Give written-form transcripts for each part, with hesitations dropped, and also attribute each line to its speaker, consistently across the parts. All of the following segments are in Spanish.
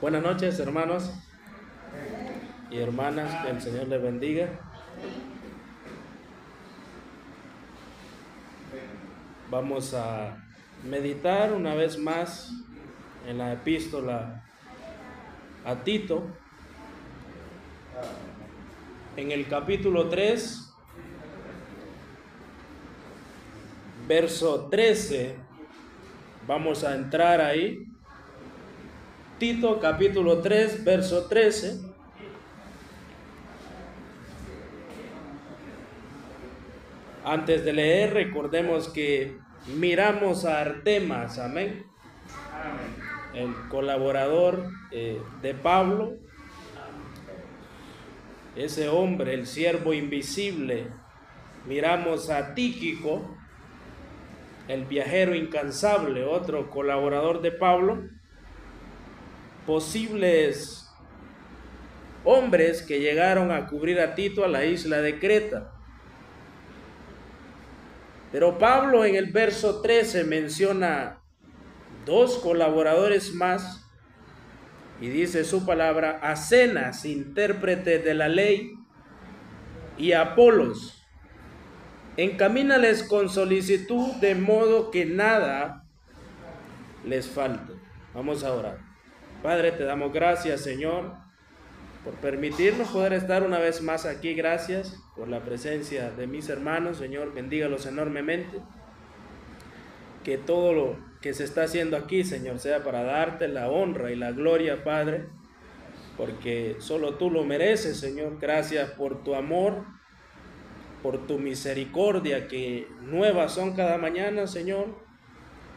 Speaker 1: Buenas noches, hermanos y hermanas, que el Señor les bendiga. Vamos a meditar una vez más en la epístola a Tito, en el capítulo 3, verso 13. Vamos a entrar ahí. Tito capítulo 3, verso 13. Antes de leer, recordemos que miramos a Artemas, amén, el colaborador de Pablo, ese hombre, el siervo invisible. Miramos a Tíquico, el viajero incansable, otro colaborador de Pablo, posibles hombres que llegaron a cubrir a Tito a la isla de Creta. Pero Pablo en el verso 13 menciona dos colaboradores más y dice su palabra: a Zenas, intérprete de la ley, y a Apolos, encamínales con solicitud, de modo que nada les falte. Vamos a orar. Padre, te damos gracias, Señor, por permitirnos poder estar una vez más aquí. Gracias por la presencia de mis hermanos, Señor, bendígalos enormemente. Que todo lo que se está haciendo aquí, Señor, sea para darte la honra y la gloria, Padre, porque solo tú lo mereces, Señor. Gracias por tu amor, por tu misericordia, que nuevas son cada mañana, Señor.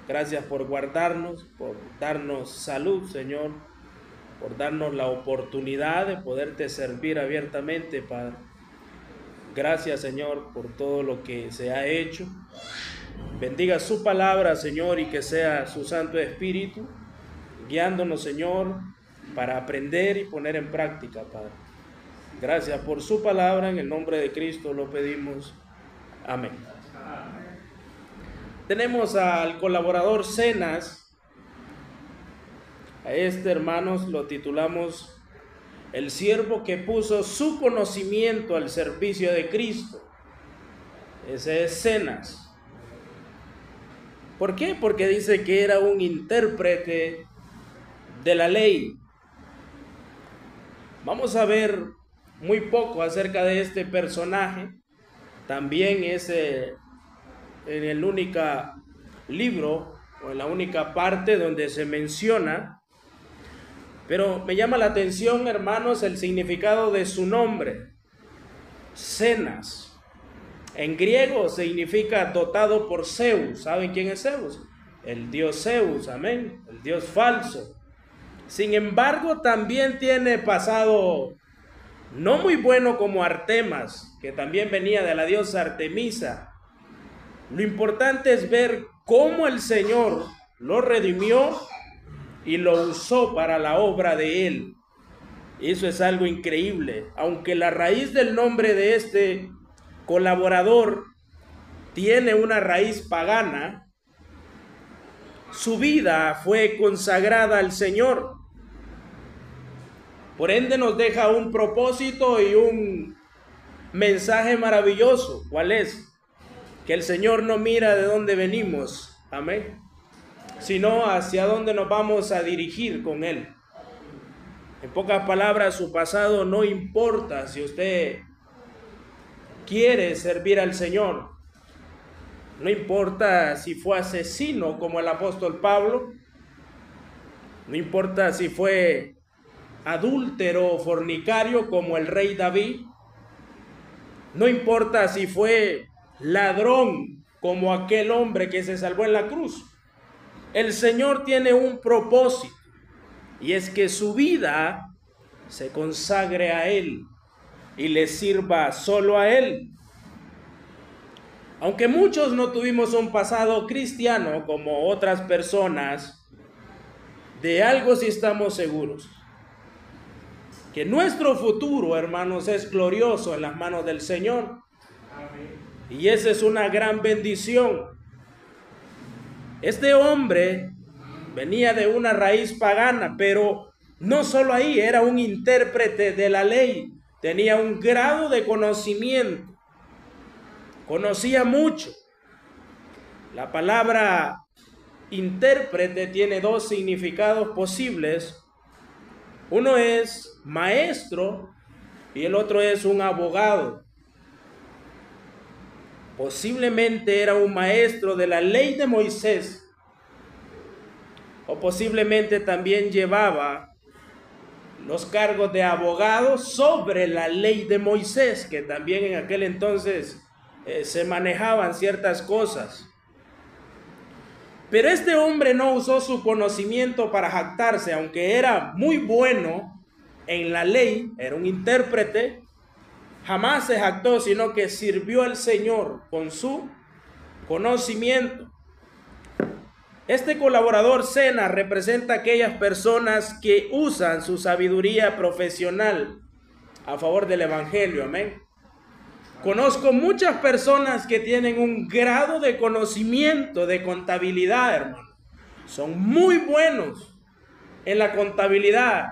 Speaker 1: Gracias por guardarnos, por darnos salud, Señor, por darnos la oportunidad de poderte servir abiertamente, Padre. Gracias, Señor, por todo lo que se ha hecho. Bendiga su palabra, Señor, y que sea su Santo Espíritu guiándonos, Señor, para aprender y poner en práctica, Padre. Gracias por su palabra, en el nombre de Cristo lo pedimos. Amén. Tenemos al colaborador Zenas. A este, hermanos, lo titulamos el siervo que puso su conocimiento al servicio de Cristo. Ese es Zenas. ¿Por qué? Porque dice que era un intérprete de la ley. Vamos a ver muy poco acerca de este personaje. También es en el único libro o en la única parte donde se menciona. Pero me llama la atención, hermanos, el significado de su nombre, Zenas. En griego significa dotado por Zeus. ¿Saben quién es Zeus? El dios Zeus, amén, el dios falso. Sin embargo, también tiene pasado no muy bueno como Artemas, que también venía de la diosa Artemisa. Lo importante es ver cómo el Señor lo redimió y lo usó para la obra de Él. Eso es algo increíble. Aunque la raíz del nombre de este colaborador tiene una raíz pagana, su vida fue consagrada al Señor. Por ende nos deja un propósito y un mensaje maravilloso. ¿Cuál es? Que el Señor no mira de dónde venimos, amén, sino hacia dónde nos vamos a dirigir con Él. En pocas palabras, su pasado no importa si usted quiere servir al Señor. No importa si fue asesino como el apóstol Pablo. No importa si fue adúltero o fornicario como el rey David. No importa si fue ladrón como aquel hombre que se salvó en la cruz. El Señor tiene un propósito, y es que su vida se consagre a Él y le sirva solo a Él. Aunque muchos no tuvimos un pasado cristiano como otras personas, de algo sí estamos seguros: que nuestro futuro, hermanos, es glorioso en las manos del Señor. Y esa es una gran bendición. Este hombre venía de una raíz pagana, pero No solo ahí, era un intérprete de la ley, tenía un grado de conocimiento, conocía mucho. La palabra intérprete tiene dos significados posibles. Uno es maestro y el otro es un abogado. Posiblemente era un maestro de la ley de Moisés, o posiblemente también llevaba los cargos de abogado sobre la ley de Moisés, que también en aquel entonces se manejaban ciertas cosas. Pero este hombre no usó su conocimiento para jactarse, aunque era muy bueno en la ley, era un intérprete, jamás se jactó, sino que sirvió al Señor con su conocimiento. Este colaborador Zenas representa a aquellas personas que usan su sabiduría profesional a favor del Evangelio, amén. Conozco muchas personas que tienen un grado de conocimiento de contabilidad, hermano. Son muy buenos en la contabilidad.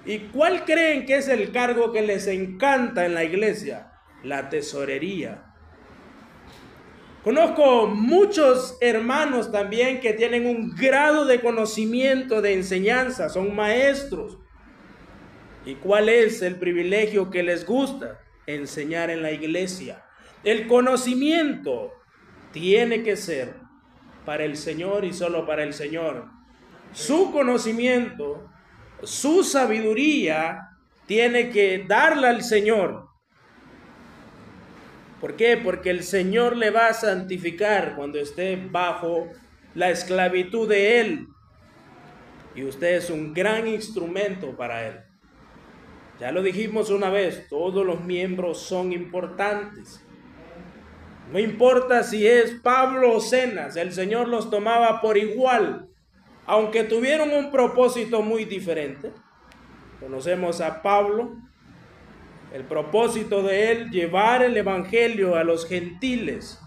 Speaker 1: ¿Y cuál creen que es el cargo que les encanta en la iglesia? La tesorería. Conozco muchos hermanos también que tienen un grado de conocimiento de enseñanza, son maestros. ¿Y cuál es el privilegio que les gusta? Enseñar en la iglesia. El conocimiento tiene que ser para el Señor y solo para el Señor. Su conocimiento, su sabiduría, tiene que darla al Señor. ¿Por qué? Porque el Señor le va a santificar cuando esté bajo la esclavitud de Él. Y usted es un gran instrumento para Él. Ya lo dijimos una vez, todos los miembros son importantes. No importa si es Pablo o Zenas, el Señor los tomaba por igual, aunque tuvieron un propósito muy diferente. Conocemos a Pablo, el propósito de él, llevar el evangelio a los gentiles,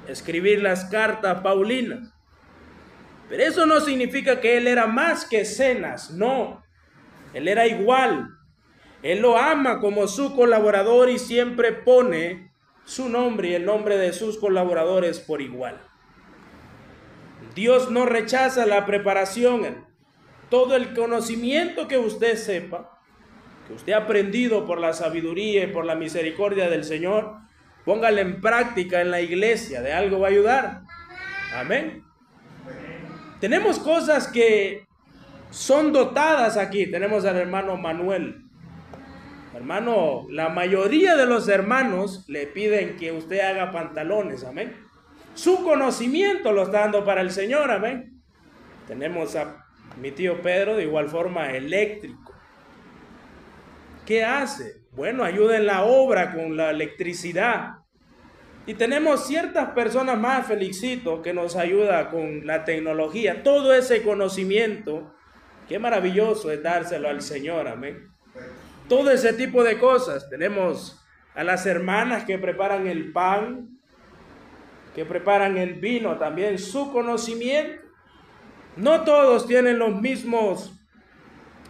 Speaker 1: escribir las cartas paulinas. Pero eso no significa que él era más que Zenas, no, él era igual. Él lo ama como su colaborador y siempre pone su nombre y el nombre de sus colaboradores por igual. Dios no rechaza la preparación, todo el conocimiento que usted sepa, que usted ha aprendido por la sabiduría y por la misericordia del Señor, póngalo en práctica en la iglesia, de algo va a ayudar. Amén. Tenemos cosas que son dotadas aquí. Tenemos al hermano Manuel. Hermano, la mayoría de los hermanos le piden que usted haga pantalones, amén. Su conocimiento lo está dando para el Señor, amén. Tenemos a mi tío Pedro, de igual forma, eléctrico. ¿Qué hace? Bueno, ayuda en la obra con la electricidad. Y tenemos ciertas personas más, Felicito, que nos ayuda con la tecnología. Todo ese conocimiento, qué maravilloso es dárselo al Señor, amén. Todo ese tipo de cosas. Tenemos a las hermanas que preparan el pan, que preparan el vino, también su conocimiento. No todos tienen los mismos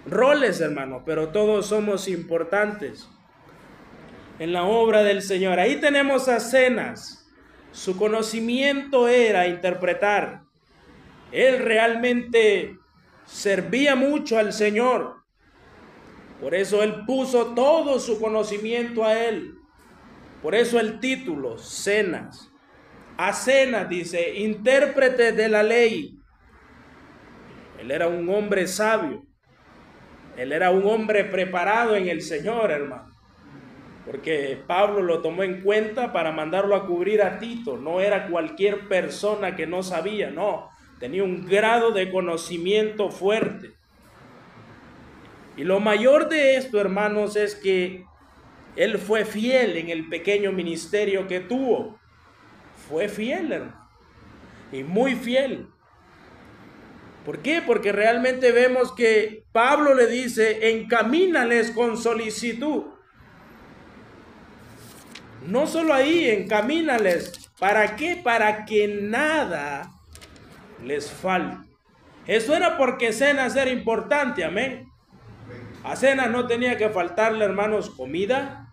Speaker 1: roles, hermano, pero todos somos importantes en la obra del Señor. Ahí tenemos a Zenas. Su conocimiento era interpretar. Él realmente servía mucho al Señor. Por eso él puso todo su conocimiento a él. Por eso el título, Zenas. A Zenas dice, intérprete de la ley. Él era un hombre sabio. Él era un hombre preparado en el Señor, hermano. Porque Pablo lo tomó en cuenta para mandarlo a cubrir a Tito. No era cualquier persona que no sabía, no. Tenía un grado de conocimiento fuerte. Y lo mayor de esto, hermanos, es que él fue fiel en el pequeño ministerio que tuvo. Fue fiel, hermano. Y muy fiel. ¿Por qué? Porque realmente vemos que Pablo le dice, encamínales con solicitud. No solo ahí, encamínales. ¿Para qué? Para que nada les falte. Eso era porque Cenas era importante, amén. A Cenas no tenía que faltarle, hermanos, comida,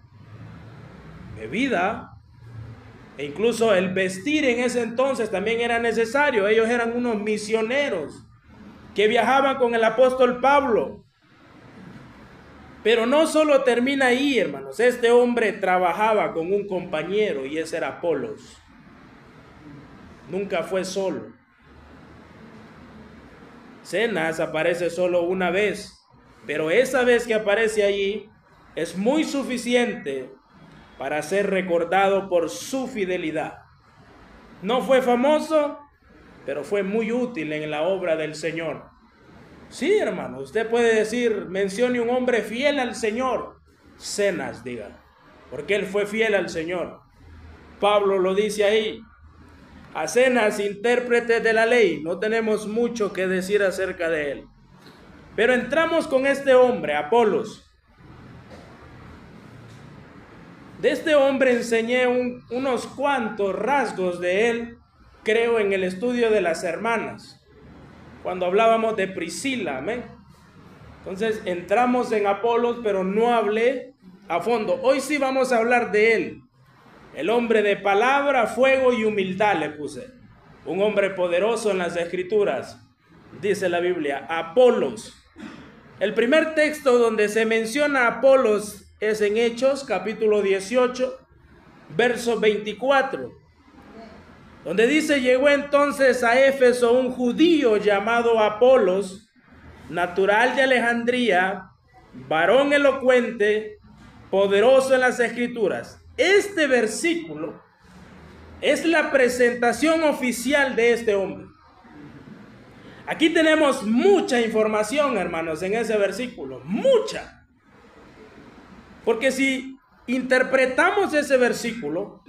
Speaker 1: bebida, e incluso el vestir en ese entonces también era necesario. Ellos eran unos misioneros que viajaban con el apóstol Pablo. Pero no solo termina ahí, hermanos. Este hombre trabajaba con un compañero y ese era Apolos. Nunca fue solo. Cenas aparece solo una vez, pero esa vez que aparece allí es muy suficiente para ser recordado por su fidelidad. No fue famoso, pero fue muy útil en la obra del Señor. Sí, hermano, usted puede decir, mencione un hombre fiel al Señor. Cenas, diga, porque él fue fiel al Señor. Pablo lo dice ahí. A Cenas, intérprete de la ley, no tenemos mucho que decir acerca de él. Pero entramos con este hombre, Apolos. De este hombre enseñé unos cuantos rasgos de él, creo, en el estudio de las hermanas, cuando hablábamos de Priscila, amén. Entonces entramos en Apolos, pero no hablé a fondo. Hoy sí vamos a hablar de él. El hombre de palabra, fuego y humildad le puse. Un hombre poderoso en las Escrituras, dice la Biblia, Apolos. El primer texto donde se menciona a Apolos es en Hechos, capítulo 18, verso 24, donde dice, llegó entonces a Éfeso un judío llamado Apolos, natural de Alejandría, varón elocuente, poderoso en las Escrituras. Este versículo es la presentación oficial de este hombre. Aquí tenemos mucha información, hermanos, en ese versículo, mucha. Porque si interpretamos ese versículo,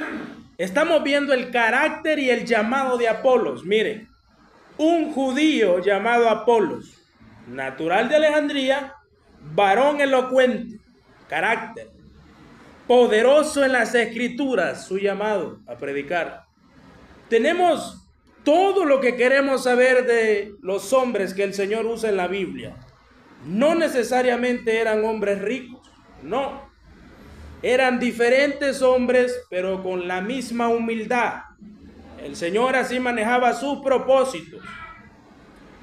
Speaker 1: estamos viendo el carácter y el llamado de Apolos. Mire, un judío llamado Apolos, natural de Alejandría, varón elocuente, carácter, poderoso en las Escrituras, su llamado a predicar. Tenemos todo lo que queremos saber de los hombres que el Señor usa en la Biblia. No necesariamente eran hombres ricos, no. Eran diferentes hombres, pero con la misma humildad. El Señor así manejaba sus propósitos.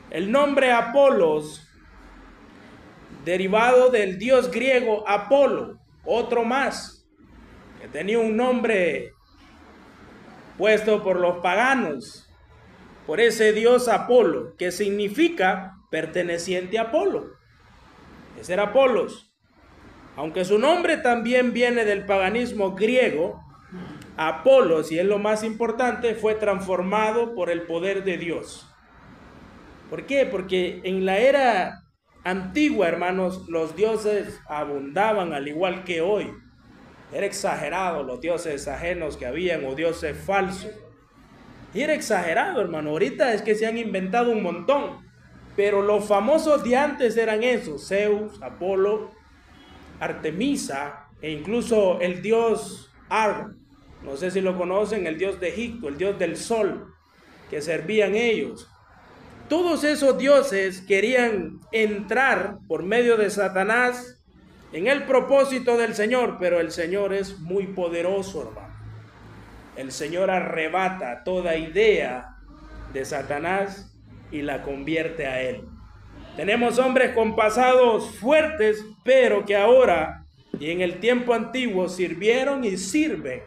Speaker 1: El nombre Apolos, derivado del dios griego Apolo, otro más, que tenía un nombre puesto por los paganos, por ese dios Apolo, que significa perteneciente a Apolo. Ese era Apolos. Aunque su nombre también viene del paganismo griego, Apolos, y es lo más importante, fue transformado por el poder de Dios. ¿Por qué? Porque en la era antigua, hermanos, los dioses abundaban al igual que hoy. Era exagerado los dioses ajenos que habían o dioses falsos. Y era exagerado, hermano. Ahorita es que se han inventado un montón. Pero los famosos de antes eran esos: Zeus, Apolo, Artemisa e incluso el dios Ar. No sé si lo conocen, el dios de Egipto, el dios del sol, que servían ellos. Todos esos dioses querían entrar por medio de Satanás en el propósito del Señor, pero el Señor es muy poderoso, hermano. El Señor arrebata toda idea de Satanás y la convierte a él. Tenemos hombres con pasados fuertes, pero que ahora y en el tiempo antiguo sirvieron y sirven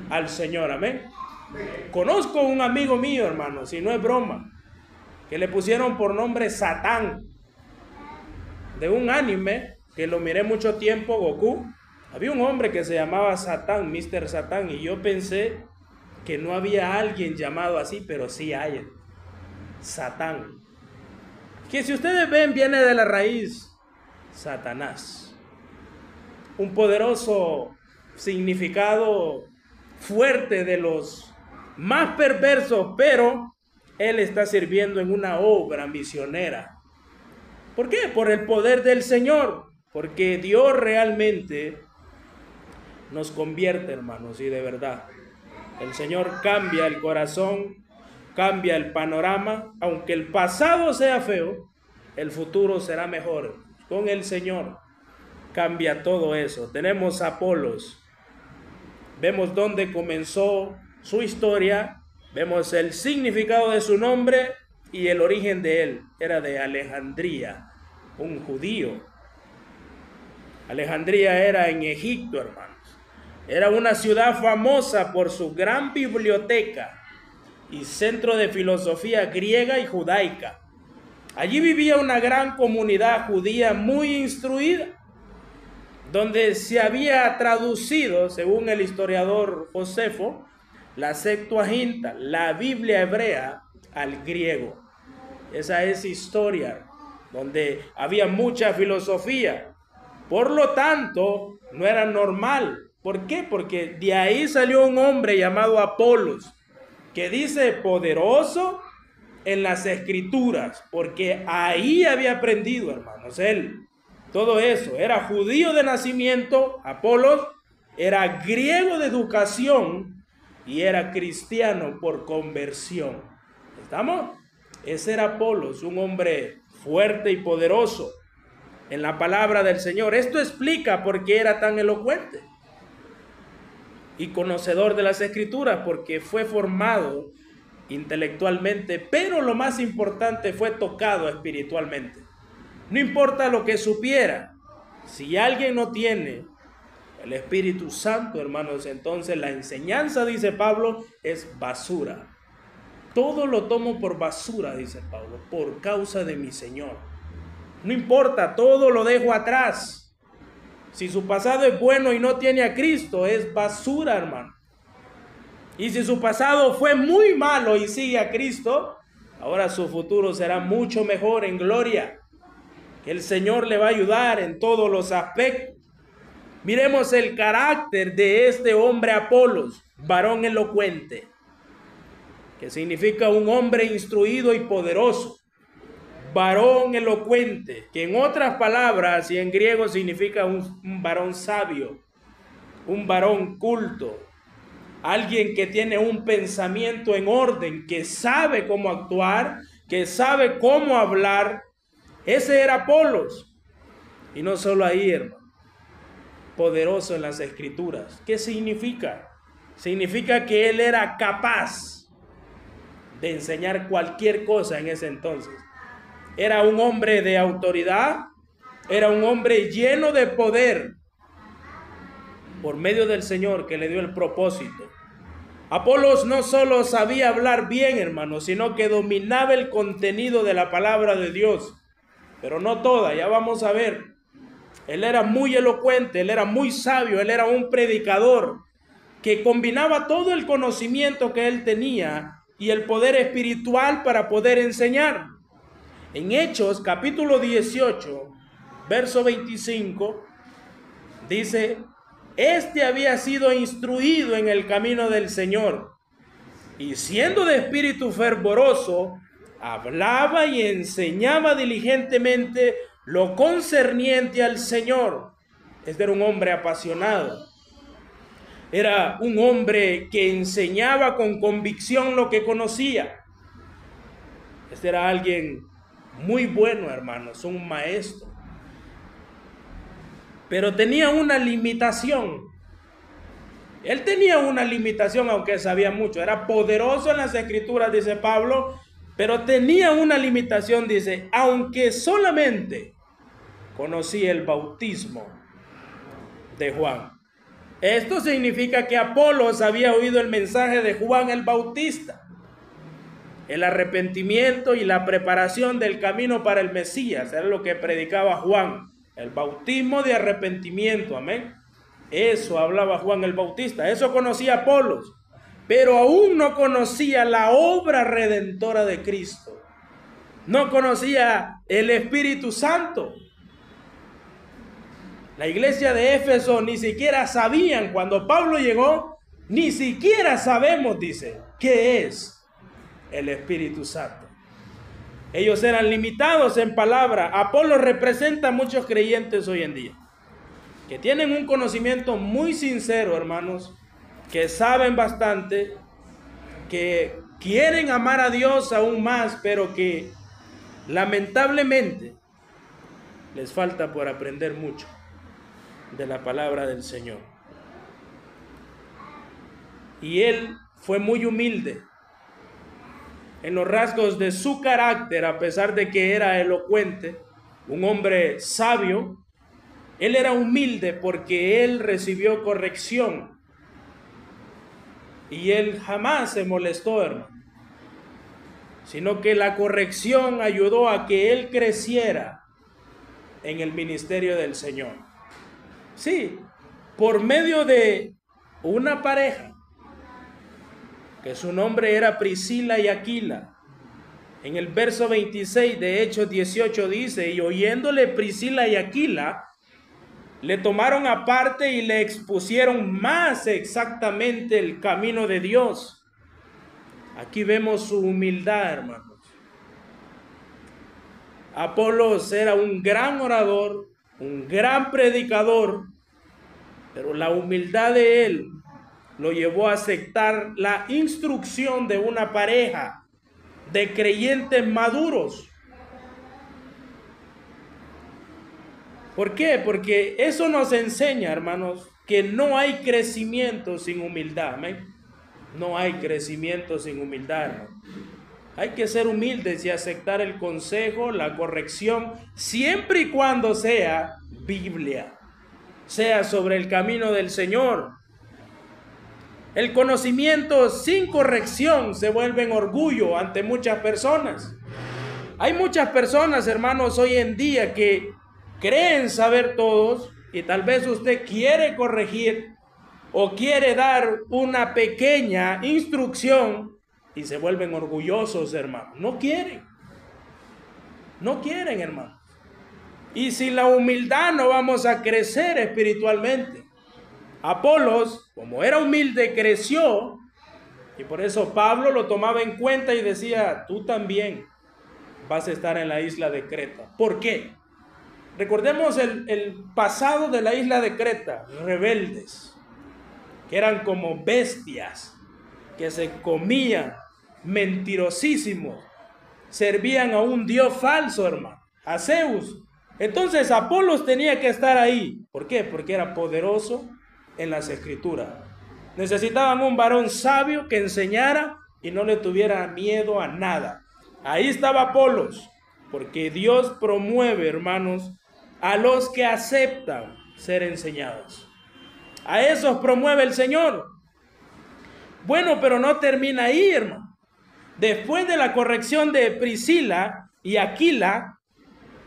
Speaker 1: al Señor, amén. Conozco un amigo mío, hermano, si no es broma, que le pusieron por nombre Satán, de un anime que lo miré mucho tiempo, Goku. Había un hombre que se llamaba Satán, Mr. Satán, y yo pensé que no había alguien llamado así, pero sí hay, Satán, que si ustedes ven viene de la raíz Satanás, un poderoso significado fuerte de los más perversos, pero él está sirviendo en una obra misionera. ¿Por qué? Por el poder del Señor, porque Dios realmente nos convierte, hermanos, y de verdad. El Señor cambia el corazón, cambia el panorama. Aunque el pasado sea feo, el futuro será mejor. Con el Señor cambia todo eso. Tenemos a Apolos. Vemos dónde comenzó su historia. Vemos el significado de su nombre y el origen de él. Era de Alejandría, un judío. Alejandría era en Egipto, hermanos. Era una ciudad famosa por su gran biblioteca y centro de filosofía griega y judaica. Allí vivía una gran comunidad judía muy instruida, donde se había traducido, según el historiador Josefo, la Septuaginta, la Biblia hebrea, al griego. Esa es historia, donde había mucha filosofía. Por lo tanto, no era normal. ¿Por qué? Porque de ahí salió un hombre llamado Apolos, que dice poderoso en las escrituras, porque ahí había aprendido, hermanos, él. Todo eso, era judío de nacimiento, Apolos, era griego de educación y era cristiano por conversión. ¿Estamos? Ese era Apolos, un hombre fuerte y poderoso en la palabra del Señor. Esto explica por qué era tan elocuente y conocedor de las escrituras, porque fue formado intelectualmente, pero lo más importante, fue tocado espiritualmente. No importa lo que supiera, si alguien no tiene el Espíritu Santo, hermanos, entonces la enseñanza, dice Pablo, es basura. Todo lo tomo por basura, dice Pablo, por causa de mi Señor. No importa, todo lo dejo atrás. Si su pasado es bueno y no tiene a Cristo, es basura, hermano. Y si su pasado fue muy malo y sigue a Cristo, ahora su futuro será mucho mejor en gloria. El Señor le va a ayudar en todos los aspectos. Miremos el carácter de este hombre Apolos, varón elocuente, que significa un hombre instruido y poderoso. Varón elocuente, que en otras palabras y en griego significa un varón sabio, un varón culto, alguien que tiene un pensamiento en orden, que sabe cómo actuar, que sabe cómo hablar. Ese era Apolos. Y no solo ahí, hermano, poderoso en las escrituras. ¿Qué significa? Significa que él era capaz de enseñar cualquier cosa en ese entonces. Era un hombre de autoridad, era un hombre lleno de poder por medio del Señor que le dio el propósito. Apolos no solo sabía hablar bien, hermano, sino que dominaba el contenido de la palabra de Dios. Pero no toda, ya vamos a ver. Él era muy elocuente, él era muy sabio, él era un predicador que combinaba todo el conocimiento que él tenía y el poder espiritual para poder enseñar. En Hechos, capítulo 18, verso 25, dice: este había sido instruido en el camino del Señor, y siendo de espíritu fervoroso, hablaba y enseñaba diligentemente lo concerniente al Señor. Este era un hombre apasionado. Era un hombre que enseñaba con convicción lo que conocía. Este era alguien muy bueno, hermanos, un maestro. Pero tenía una limitación. Él tenía una limitación, aunque sabía mucho. Era poderoso en las escrituras, dice Pablo, pero tenía una limitación, dice, aunque solamente conocía el bautismo de Juan. Esto significa que Apolos había oído el mensaje de Juan el Bautista, el arrepentimiento y la preparación del camino para el Mesías. Era lo que predicaba Juan, el bautismo de arrepentimiento, amén. Eso hablaba Juan el Bautista, eso conocía Apolos, pero aún no conocía la obra redentora de Cristo. No conocía el Espíritu Santo. La iglesia de Éfeso ni siquiera sabían, cuando Pablo llegó, ni siquiera sabemos, dice, qué es el Espíritu Santo. Ellos eran limitados en palabra. Apolo representa a muchos creyentes hoy en día, que tienen un conocimiento muy sincero, hermanos, que saben bastante, que quieren amar a Dios aún más, pero que lamentablemente les falta por aprender mucho de la palabra del Señor. Y él fue muy humilde en los rasgos de su carácter, a pesar de que era elocuente, un hombre sabio. Él era humilde porque él recibió corrección y él jamás se molestó, hermano, sino que la corrección ayudó a que él creciera en el ministerio del Señor. Sí, por medio de una pareja, que su nombre era Priscila y Aquila. En el verso 26 de Hechos 18 dice, y oyéndole Priscila y Aquila, le tomaron aparte y le expusieron más exactamente el camino de Dios. Aquí vemos su humildad, hermanos. Apolos era un gran orador, un gran predicador, pero la humildad de él lo llevó a aceptar la instrucción de una pareja de creyentes maduros. ¿Por qué? Porque eso nos enseña, hermanos, que no hay crecimiento sin humildad. ¿Amén? No hay crecimiento sin humildad, hermanos. Hay que ser humildes y aceptar el consejo, la corrección, siempre y cuando sea Biblia, sea sobre el camino del Señor. El conocimiento sin corrección se vuelve en orgullo ante muchas personas. Hay muchas personas, hermanos, hoy en día que creen saber todos y tal vez usted quiere corregir o quiere dar una pequeña instrucción y se vuelven orgullosos, hermanos. No quieren, hermanos. Y sin la humildad no vamos a crecer espiritualmente. Apolos, como era humilde, creció, y por eso Pablo lo tomaba en cuenta y decía, tú también vas a estar en la isla de Creta. ¿Por qué? Recordemos el pasado de la isla de Creta, rebeldes, que eran como bestias, que se comían, mentirosísimos, servían a un dios falso, hermano, a Zeus. Entonces Apolos tenía que estar ahí. ¿Por qué? Porque era poderoso en las escrituras. Necesitaban un varón sabio que enseñara y no le tuviera miedo a nada. Ahí estaba Apolos, porque Dios promueve, hermanos, a los que aceptan ser enseñados. A esos promueve el Señor. Bueno, pero no termina ahí, hermano. Después de la corrección de Priscila y Aquila,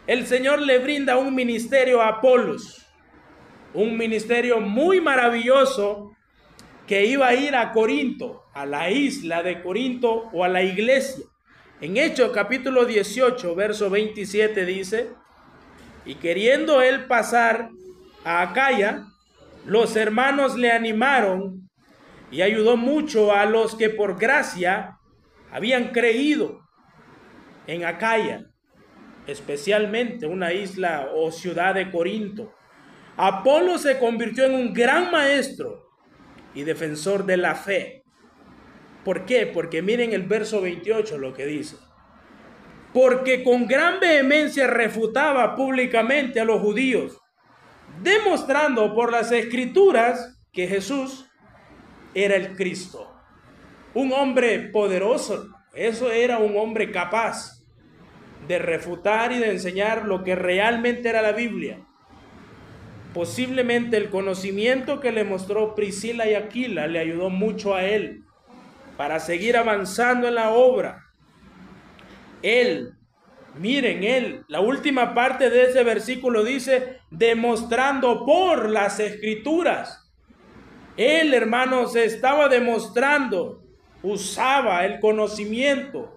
Speaker 1: el Señor le brinda un ministerio a Apolos, un ministerio muy maravilloso que iba a ir a Corinto, a la isla de Corinto o a la iglesia. En Hechos capítulo 18, verso 27 dice, y queriendo él pasar a Acaya, los hermanos le animaron y ayudó mucho a los que por gracia habían creído en Acaya, especialmente una isla o ciudad de Corinto. Apolo se convirtió en un gran maestro y defensor de la fe. ¿Por qué? Porque miren el verso 28 lo que dice. Porque con gran vehemencia refutaba públicamente a los judíos, demostrando por las escrituras que Jesús era el Cristo. Un hombre poderoso, eso era un hombre capaz de refutar y de enseñar lo que realmente era la Biblia. Posiblemente el conocimiento que le mostró Priscila y Aquila le ayudó mucho a él para seguir avanzando en la obra. Miren, la última parte de ese versículo dice, demostrando por las escrituras. Él, hermanos, estaba demostrando, usaba el conocimiento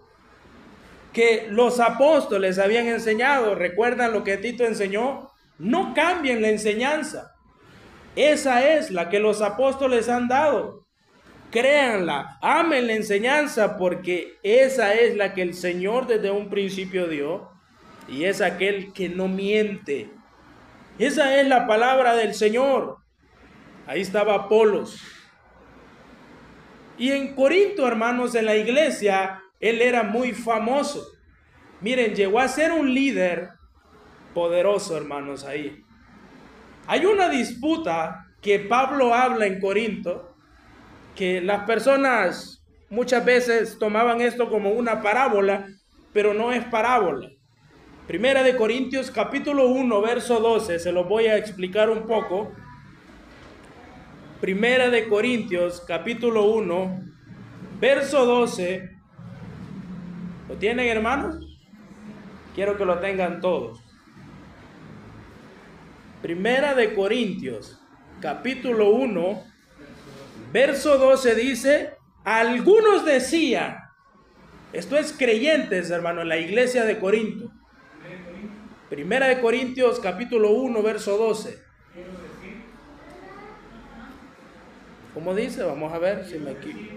Speaker 1: que los apóstoles habían enseñado. ¿Recuerdan lo que Tito enseñó? No cambien la enseñanza. Esa es la que los apóstoles han dado. Créanla, amen la enseñanza, porque esa es la que el Señor desde un principio dio, y es aquel que no miente. Esa es la palabra del Señor. Ahí estaba Apolos. Y en Corinto, hermanos, en la iglesia, él era muy famoso. Miren, llegó a ser un líder poderoso, hermanos, ahí. Hay una disputa que Pablo habla en Corinto, que las personas muchas veces tomaban esto como una parábola, pero no es parábola. Primera de Corintios capítulo 1, verso 12, se lo voy a explicar un poco. Primera de Corintios capítulo 1, verso 12. ¿Lo tienen, hermanos? Quiero que lo tengan todos. Primera de Corintios capítulo 1, verso 12 dice: algunos decían, esto es creyentes, hermano, en la iglesia de Corinto. Primera de Corintios capítulo 1, verso 12. ¿Cómo dice? Vamos a ver si me equivoco.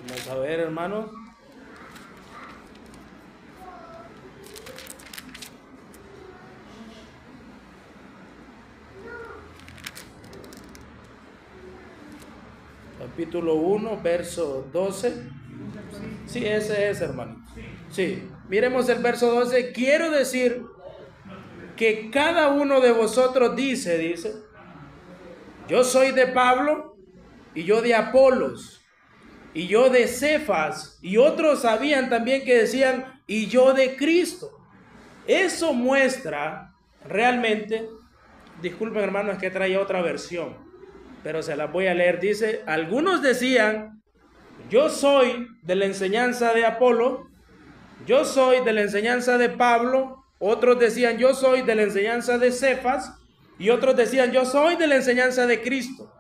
Speaker 1: Vamos a ver, hermano. Capítulo 1, verso 12. Sí, ese es, hermano. Sí, miremos el verso 12. Quiero decir que cada uno de vosotros dice, yo soy de Pablo, y yo de Apolos, y yo de Cefas, y otros sabían también que decían, y yo de Cristo. Eso muestra realmente, disculpen, hermano, es que traía otra versión, pero se las voy a leer. Dice, algunos decían, yo soy de la enseñanza de Apolo, yo soy de la enseñanza de Pablo. Otros decían, yo soy de la enseñanza de Cefas, y otros decían, yo soy de la enseñanza de Cristo.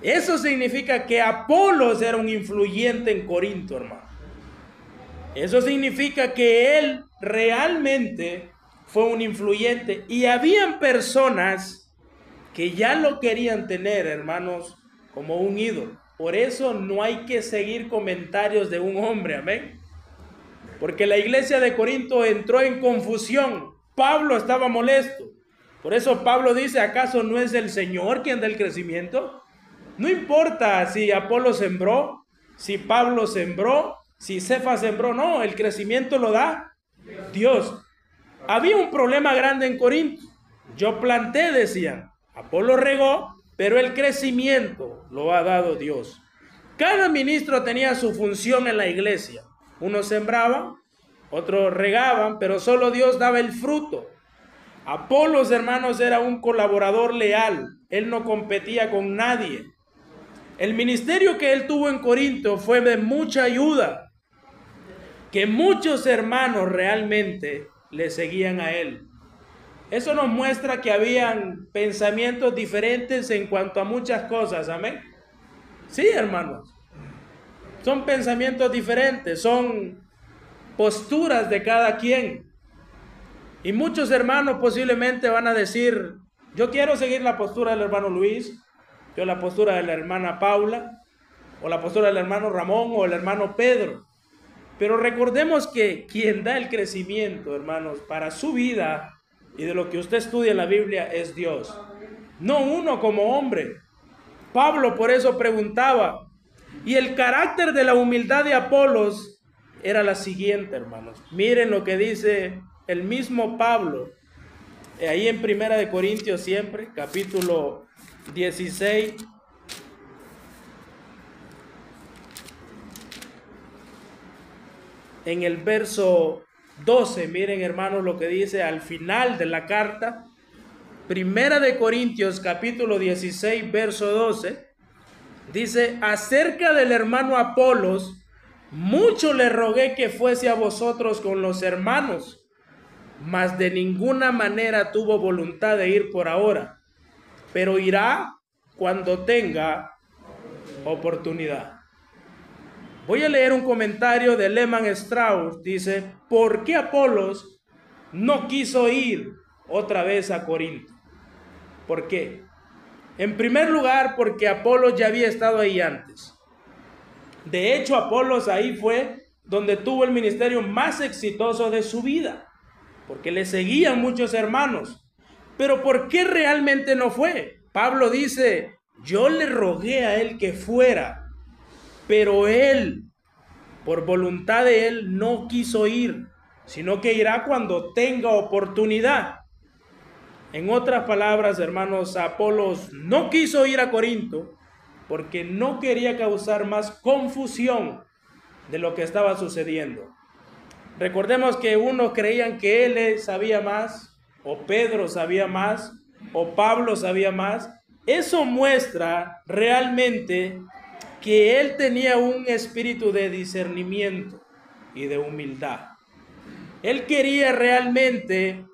Speaker 1: Eso significa que Apolos era un influyente en Corinto, hermano. Eso significa que él realmente fue un influyente, y habían personas que ya lo querían tener, hermanos, como un ídolo. Por eso no hay que seguir comentarios de un hombre, amén. Porque la iglesia de Corinto entró en confusión. Pablo estaba molesto. Por eso Pablo dice, ¿acaso no es el Señor quien da el crecimiento? No importa si Apolo sembró, si Pablo sembró, si Cefas sembró, no, el crecimiento lo da Dios. Había un problema grande en Corinto. Yo planté, decían, Apolo regó, pero el crecimiento lo ha dado Dios. Cada ministro tenía su función en la iglesia. Unos sembraban, otros regaban, pero solo Dios daba el fruto. Apolos, hermanos, era un colaborador leal. Él no competía con nadie. El ministerio que él tuvo en Corinto fue de mucha ayuda, que muchos hermanos realmente le seguían a él. Eso nos muestra que habían pensamientos diferentes en cuanto a muchas cosas, amén. Sí, hermanos. Son pensamientos diferentes, son posturas de cada quien. Y muchos hermanos posiblemente van a decir, yo quiero seguir la postura del hermano Luis, yo la postura de la hermana Paula, o la postura del hermano Ramón, o el hermano Pedro. Pero recordemos que quien da el crecimiento, hermanos, para su vida y de lo que usted estudia en la Biblia es Dios. No uno como hombre. Pablo por eso preguntaba. Y el carácter de la humildad de Apolos era la siguiente, hermanos. Miren lo que dice el mismo Pablo, ahí en Primera de Corintios siempre, capítulo 16. En el verso 12, miren, hermanos, lo que dice al final de la carta. Primera de Corintios, capítulo 16, verso 12. Dice, acerca del hermano Apolos, mucho le rogué que fuese a vosotros con los hermanos, mas de ninguna manera tuvo voluntad de ir por ahora, pero irá cuando tenga oportunidad. Voy a leer un comentario de Lehmann Strauss. Dice, ¿por qué Apolos no quiso ir otra vez a Corinto? ¿Por qué? En primer lugar, porque Apolos ya había estado ahí antes. De hecho, Apolos ahí fue donde tuvo el ministerio más exitoso de su vida, porque le seguían muchos hermanos. Pero ¿por qué realmente no fue? Pablo dice, yo le rogué a él que fuera, pero él, por voluntad de él, no quiso ir, sino que irá cuando tenga oportunidad. En otras palabras, hermanos, Apolos no quiso ir a Corinto porque no quería causar más confusión de lo que estaba sucediendo. Recordemos que unos creían que él sabía más, o Pedro sabía más, o Pablo sabía más. Eso muestra realmente que él tenía un espíritu de discernimiento y de humildad. Él quería realmente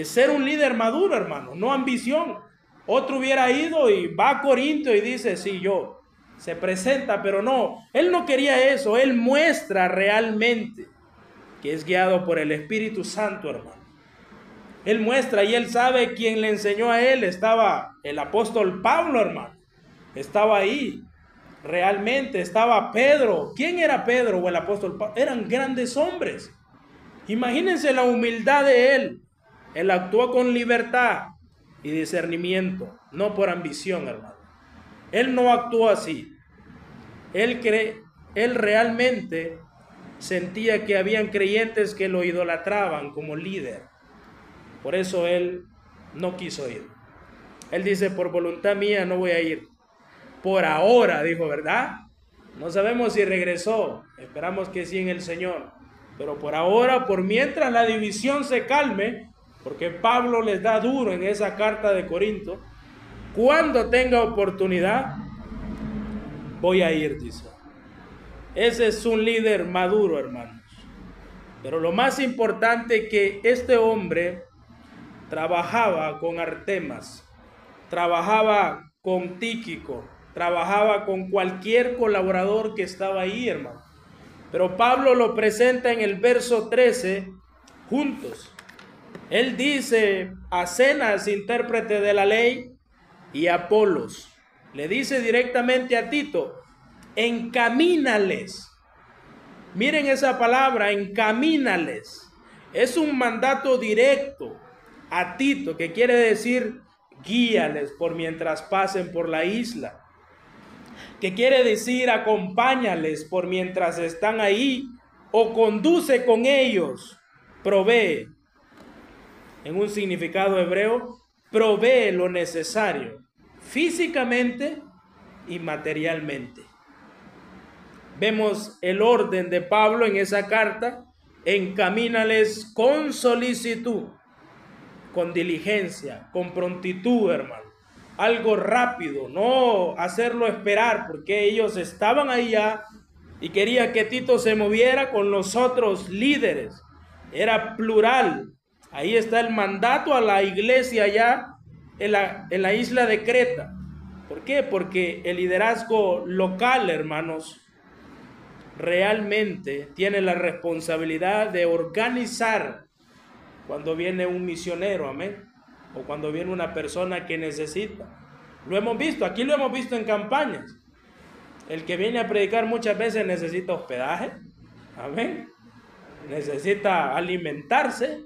Speaker 1: ser un líder maduro, hermano, no ambición. Otro hubiera ido y va a Corinto y dice, sí, yo. Se presenta, pero no. Él no quería eso. Él muestra realmente que es guiado por el Espíritu Santo, hermano. Él muestra y él sabe quién le enseñó a él. Estaba el apóstol Pablo, hermano. Estaba ahí. Realmente estaba Pedro. ¿Quién era Pedro o el apóstol Pablo? Eran grandes hombres. Imagínense la humildad de él. Él actuó con libertad y discernimiento, no por ambición, hermano. Él no actuó así. Él realmente sentía que habían creyentes que lo idolatraban como líder. Por eso él no quiso ir. Él dice, por voluntad mía no voy a ir. Por ahora, dijo, ¿verdad? No sabemos si regresó. Esperamos que sí en el Señor. Pero por ahora, por mientras la división se calme, porque Pablo les da duro en esa carta de Corinto, cuando tenga oportunidad, voy a ir, dice. Ese es un líder maduro, hermanos. Pero lo más importante es que este hombre trabajaba con Artemas, trabajaba con Tíquico, trabajaba con cualquier colaborador que estaba ahí, hermano. Pero Pablo lo presenta en el verso 13 juntos. Él dice a Zenas, intérprete de la ley, y a Apolos. Le dice directamente a Tito, encamínales. Miren esa palabra, encamínales. Es un mandato directo a Tito, que quiere decir guíales por mientras pasen por la isla. Que quiere decir acompáñales por mientras están ahí, o conduce con ellos, provee. En un significado hebreo, provee lo necesario, físicamente y materialmente. Vemos el orden de Pablo en esa carta, encamínales con solicitud, con diligencia, con prontitud, hermano. Algo rápido, no hacerlo esperar, porque ellos estaban allá y quería que Tito se moviera con los otros líderes. Era plural. Ahí está el mandato a la iglesia allá en la isla de Creta. ¿Por qué? Porque el liderazgo local, hermanos, realmente tiene la responsabilidad de organizar cuando viene un misionero, amén, o cuando viene una persona que necesita. Lo hemos visto, aquí lo hemos visto en campañas. El que viene a predicar muchas veces necesita hospedaje, amén, necesita alimentarse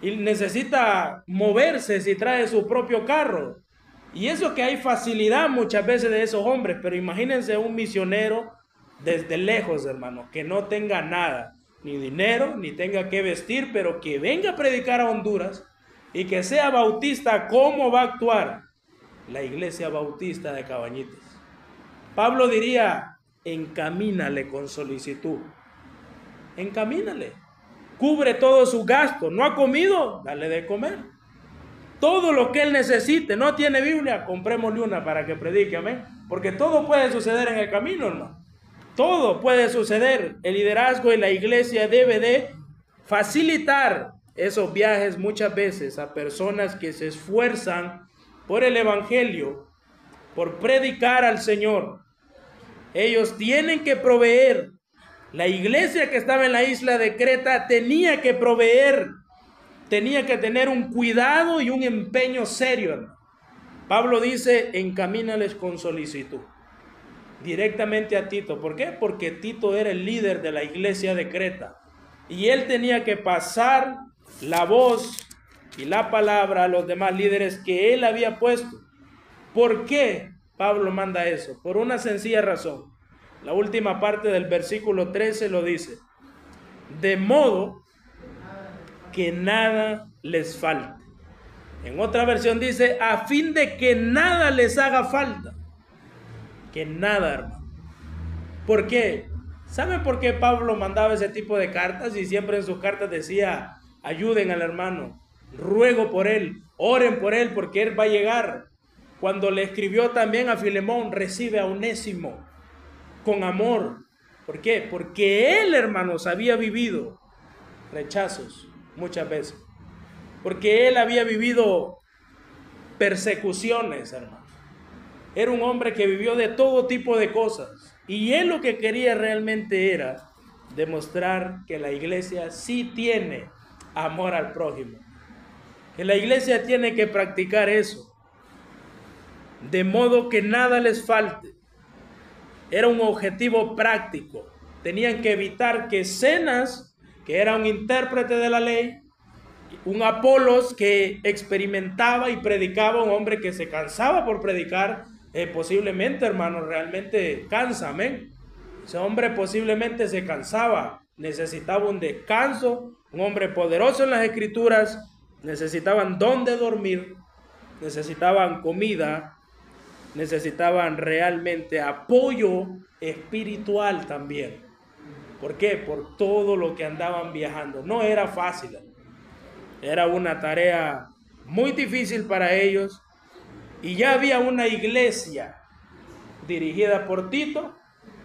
Speaker 1: y necesita moverse si trae su propio carro. Y eso que hay facilidad muchas veces de esos hombres, pero imagínense un misionero desde lejos, hermano, que no tenga nada, ni dinero, ni tenga que vestir, pero que venga a predicar a Honduras y que sea bautista. ¿Cómo va a actuar la iglesia bautista de Cabañitas? Pablo diría, encamínale con solicitud, encamínale, cubre todos sus gastos. ¿No ha comido? Dale de comer. Todo lo que él necesite. ¿No tiene Biblia? Comprémosle una para que predique, amén. Porque todo puede suceder en el camino, hermano. Todo puede suceder. El liderazgo en la iglesia debe de facilitar esos viajes muchas veces a personas que se esfuerzan por el evangelio, por predicar al Señor. Ellos tienen que proveer. La iglesia que estaba en la isla de Creta tenía que proveer, tenía que tener un cuidado y un empeño serio, hermano. Pablo dice, encamínales con solicitud. Directamente a Tito. ¿Por qué? Porque Tito era el líder de la iglesia de Creta. Y él tenía que pasar la voz y la palabra a los demás líderes que él había puesto. ¿Por qué Pablo manda eso? Por una sencilla razón. La última parte del versículo 13 lo dice: de modo que nada les falte. En otra versión dice: a fin de que nada les haga falta. Que nada, hermano. ¿Por qué? ¿Saben por qué Pablo mandaba ese tipo de cartas? Y siempre en sus cartas decía: ayuden al hermano, ruego por él, oren por él, porque él va a llegar. Cuando le escribió también a Filemón: recibe a Onésimo con amor. ¿Por qué? Porque él, hermanos, había vivido rechazos muchas veces. Porque él había vivido persecuciones, hermano. Era un hombre que vivió de todo tipo de cosas. Y él lo que quería realmente era demostrar que la iglesia sí tiene amor al prójimo. Que la iglesia tiene que practicar eso. De modo que nada les falte. Era un objetivo práctico. Tenían que evitar que Zenas, que era un intérprete de la ley, un Apolos que experimentaba y predicaba, un hombre que se cansaba por predicar, posiblemente, hermano, realmente cansa, amén. Ese hombre posiblemente se cansaba, necesitaba un descanso, un hombre poderoso en las escrituras, necesitaban dónde dormir, necesitaban comida, necesitaban realmente apoyo espiritual también. ¿Por qué? Por todo lo que andaban viajando. No era fácil. Era una tarea muy difícil para ellos. Y ya había una iglesia dirigida por Tito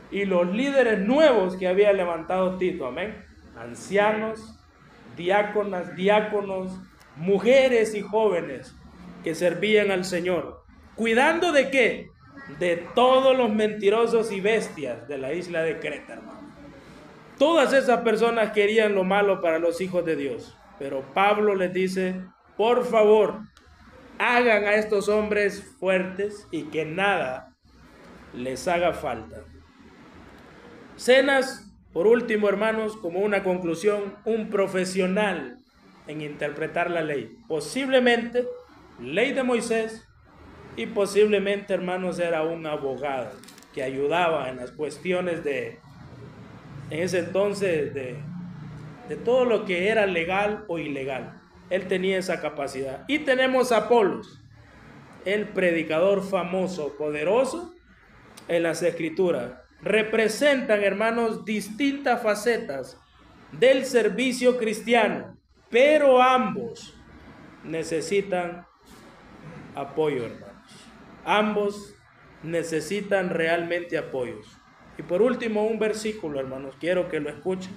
Speaker 1: y los líderes nuevos que había levantado Tito. Amén. Ancianos, diáconos, mujeres y jóvenes que servían al Señor. ¿Cuidando de qué? De todos los mentirosos y bestias de la isla de Creta, hermano. Todas esas personas querían lo malo para los hijos de Dios. Pero Pablo les dice: por favor, hagan a estos hombres fuertes y que nada les haga falta. Zenas, por último, hermanos, como una conclusión, un profesional en interpretar la ley. Posiblemente ley de Moisés, y posiblemente, hermanos, era un abogado que ayudaba en las cuestiones en ese entonces de todo lo que era legal o ilegal. Él tenía esa capacidad. Y tenemos a Apolos, el predicador famoso, poderoso en las escrituras. Representan, hermanos, distintas facetas del servicio cristiano, pero ambos necesitan apoyo, hermanos. Ambos necesitan realmente apoyos. Y por último, un versículo, hermanos, quiero que lo escuchen.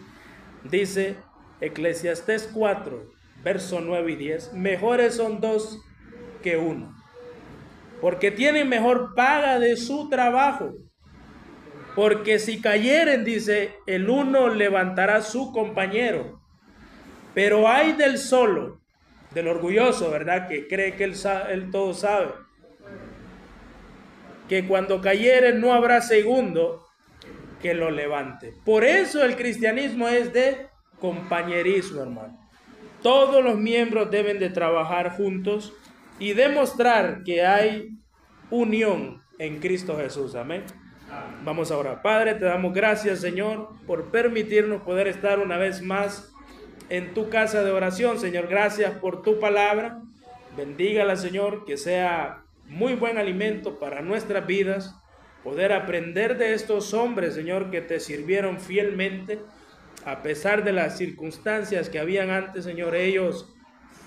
Speaker 1: Dice Eclesiastés 4, verso 9 y 10: mejores son dos que uno, porque tienen mejor paga de su trabajo. Porque si cayeren, dice, el uno levantará a su compañero. Pero ay del solo, del orgulloso, ¿verdad? Que cree que él todo sabe. Que cuando cayere no habrá segundo que lo levante. Por eso el cristianismo es de compañerismo, hermano. Todos los miembros deben de trabajar juntos y demostrar que hay unión en Cristo Jesús. Amén. Vamos a orar. Padre, te damos gracias, Señor, por permitirnos poder estar una vez más en tu casa de oración. Señor, gracias por tu palabra. Bendígala, Señor, que sea muy buen alimento para nuestras vidas, poder aprender de estos hombres, Señor, que te sirvieron fielmente, a pesar de las circunstancias que habían antes, Señor. Ellos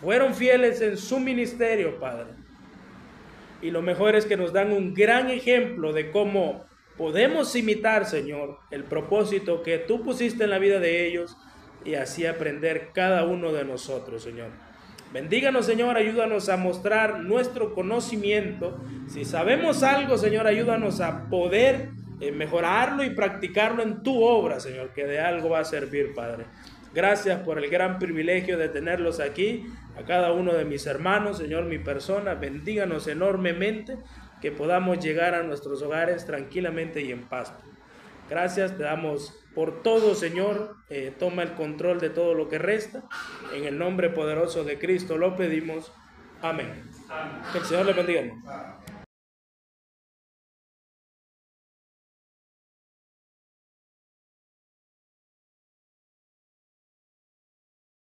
Speaker 1: fueron fieles en su ministerio, Padre. Y lo mejor es que nos dan un gran ejemplo de cómo podemos imitar, Señor, el propósito que tú pusiste en la vida de ellos y así aprender cada uno de nosotros, Señor. Bendíganos, Señor, ayúdanos a mostrar nuestro conocimiento. Si sabemos algo, Señor, ayúdanos a poder mejorarlo y practicarlo en tu obra, Señor, que de algo va a servir, Padre. Gracias por el gran privilegio de tenerlos aquí, a cada uno de mis hermanos, Señor, mi persona. Bendíganos enormemente, que podamos llegar a nuestros hogares tranquilamente y en paz. Gracias, te damos por todo, Señor. Toma el control de todo lo que resta. En el nombre poderoso de Cristo lo pedimos. Amén. Que el Señor le bendiga.